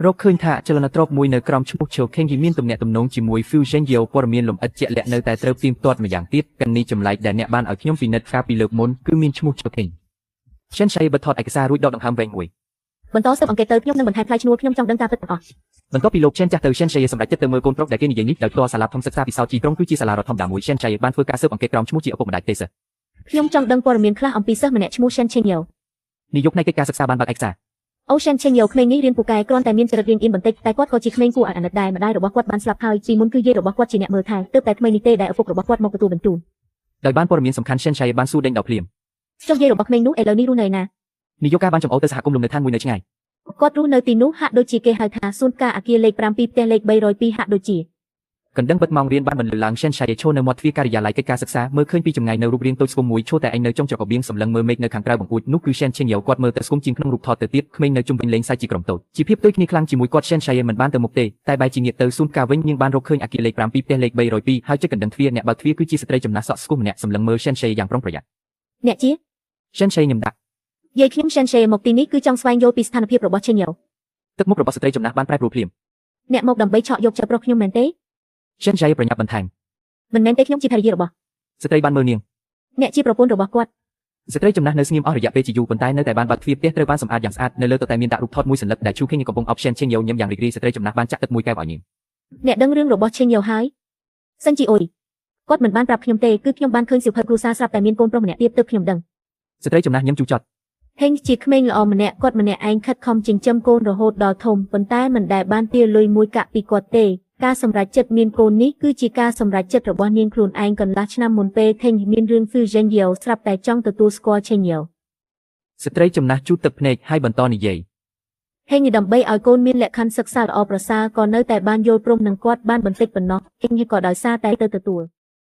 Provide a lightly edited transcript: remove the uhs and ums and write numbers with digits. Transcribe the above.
រកឃើញថាចលនាទ្របមួយនៅក្រោមឈ្មោះឈើខេងហ៊ីមានទំនាក់ទំនងជាមួយ Fusion Yeo ព័ត៌មានលម្អិតជាក់លាក់នៅតែត្រូវទៀងទាត់ម្យ៉ាងទៀតកាន់នេះចម្លែកដែលអ្នកបានឲ្យខ្ញុំពិនិត្យកាលពីលើកមុនគឺមានឈ្មោះឈើខេង Shenshai បិទថតឯកសាររួចដកដង្ហើមវែងមួយបន្តស៊ើបអង្កេតទៅខ្ញុំនឹងបន្ថែមថ្លៃឈ្នួលខ្ញុំចង់ដឹងការពិតទាំងអស់បន្ទាប់ពីលោក Chen ចាស់ទៅ Shenshai សម្រាប់ចិត្តទៅមើលកូនប្រុសដែលគេនិយាយនេះដោយផ្ទាល់សាលាធំសិក្សាពិសោធន៍ជីក្រុងគឺជាសាលារដ្ឋធម្មតាមួយ Shenshai បានធ្វើការស៊ើបអង្កេតក្រោមឈ្មោះជាឪពុកម្ដាយទេសិស្សខ្ញុំចង់ដឹងព័ត៌មានខ្លះអំពីសិស្សម្នាក់ឈ្មោះ Shen Chenyo នាយកនៃកិច្ចការសិក្សាបានបើកឯកសារអូ Shen Chenyo ក្មេងនេះរៀនពូកែគ្រាន់តែមានចរិតរៀងអៀនបន្តិចតែគាត់ក៏ជាក្មេងគួរឲ្យអាណិតដែរម្ដាយរបស់គាត់បានស្លាប់ហើយពីមុនគឺយាយរបស់គាត់ជាអ្នកមើលថែទើបតែថ្មីនេះទេដែលឪពុករបស់គាត់មកទទួលបញ្ជូនដោយបានព័ត៌មានសំខាន់ Shenshai បានសួរដេញដល់ភ្លាមចុះយាយរបស់ក្មេងនោះឥឡូវនេះរស់នៅណានាយកការបានចំអោទៅសហគមន៍លំនៅឋានមួយនៅឆ្ងាយគាត់រស់នៅទីនោះហាក់ដូចជាគេហៅថាសួនការអគារលេខ7ផ្ទះលេខ302ហាក់ដូចជាកណ្ដឹងបិទម៉ោងរៀនបានបន្លឺឡើង Shenshai ឈរនៅមាត់ទ្វារការិយាល័យកិច្ចការសិក្សាមើលឃើញពីចម្ងាយនៅរូបរាងតូចស្គមមួយឈរតែឯងនៅចុងច្រករបៀងសម្លឹងមើលមេឃនៅខាងក្រៅបង្អួចនោះគឺ Shenshai គាត់មើលទៅស្គមជាងក្នុងរូបថតទៅទៀតក្មេងនៅជុំវិញលេងសើចជាក្រុមតូចជាភាពដូចគ្នាខ្លាំងជាមួយគាត់ Shenshai មិនបានទៅមុខទេតែបែរជាងាកទៅសួនការវិញនាងបានរកឃើញអគារលេខ7ផ្ទះលេខ302ហើយចិត្តកណ្ដឹងទ្វារអ្នកបើកទ្វារគឺជាស្ត្រីចំណាស់សក់ស្គមម្នាក់សម្លឹងមើល Shenshai យ៉ាងប្រុងប្រយ័ត្នអ្នកជា Shenshai ញឹមដាក់យាយខ្ញុំ Shenshai មកទីនេះគឺចង់ស្វែងយល់ពីស្ថានភាពរបស់ Chenyo ទឹកមុខរបស់ស្ត្រីចំណាស់បានប្រែប្រួលភ្លាមអ្នកមកដើម្បីឆក់យកចៅប្រុសខ្ញុំមែនទេ Shenshai ប្រញាប់បន្ថែមមិនមែនទេខ្ញុំជាភរិយារបស់ស្ត្រីបានមើលនាងអ្នកជាប្រពន្ធរបស់គាត់ស្ត្រីចំណាស់នៅស្ងៀមអស់រយៈពេលជាយូរប៉ុន្តែនៅតែបានបើកទ្វារផ្ទះត្រូវបានសម្អាតយ៉ាងស្អាតនៅលើតុតែមានដាក់រូបថតមួយសន្លឹកដែលឈូខេងកំពុងអប Shenshai ញឹមយ៉ាងរីករាយស្ត្រីចំណាស់បានចាក់ទឹកមួយកែវឲ្យនាងអ្នកដឹងរឿងរបស់ Chenyo ហើយសិនជីអ៊ុយគាត់មិនបានប្រាប់ខ្ញុំទេគឺខ្ញុំបានឃើញសៀវភៅគ្រួសារស្រាប់តែមានកូនប្រុសម្នាក់ទៀតទើបខ្ញុំដឹងស្ត្រីចំណាស់ញឹមជូរចត់ហេងជាក្មេងល្អម្នាក់គាត់ម្នាក់ឯងខិតខំចិញ្ចឹមកូនរហូតដល់ធំប៉ុន្តែមិនដែលបានទារលុយមួយកាក់ពីគាត់ទេការសម្រេចចិត្តមានកូននេះគឺជាការសម្រេចចិត្តរបស់នាងខ្លួនឯងកន្លះឆ្នាំមុនពេលថេងមានរឿង Fusion Yeo ស្រាប់តែចង់ទទួលស្គាល់ Chenyo ស្ត្រីចំណាស់ជូតទឹកភ្នែកហើយបន្តនិយាយហេងដើម្បីឲ្យកូនមានលក្ខខណ្ឌសិក្សាល្អប្រសើរក៏នៅតែបានយល់ព្រមនឹងគាត់បានបន្តិចប៉ុណ្ណោះហេងក៏ដោយសារតែទៅទទួល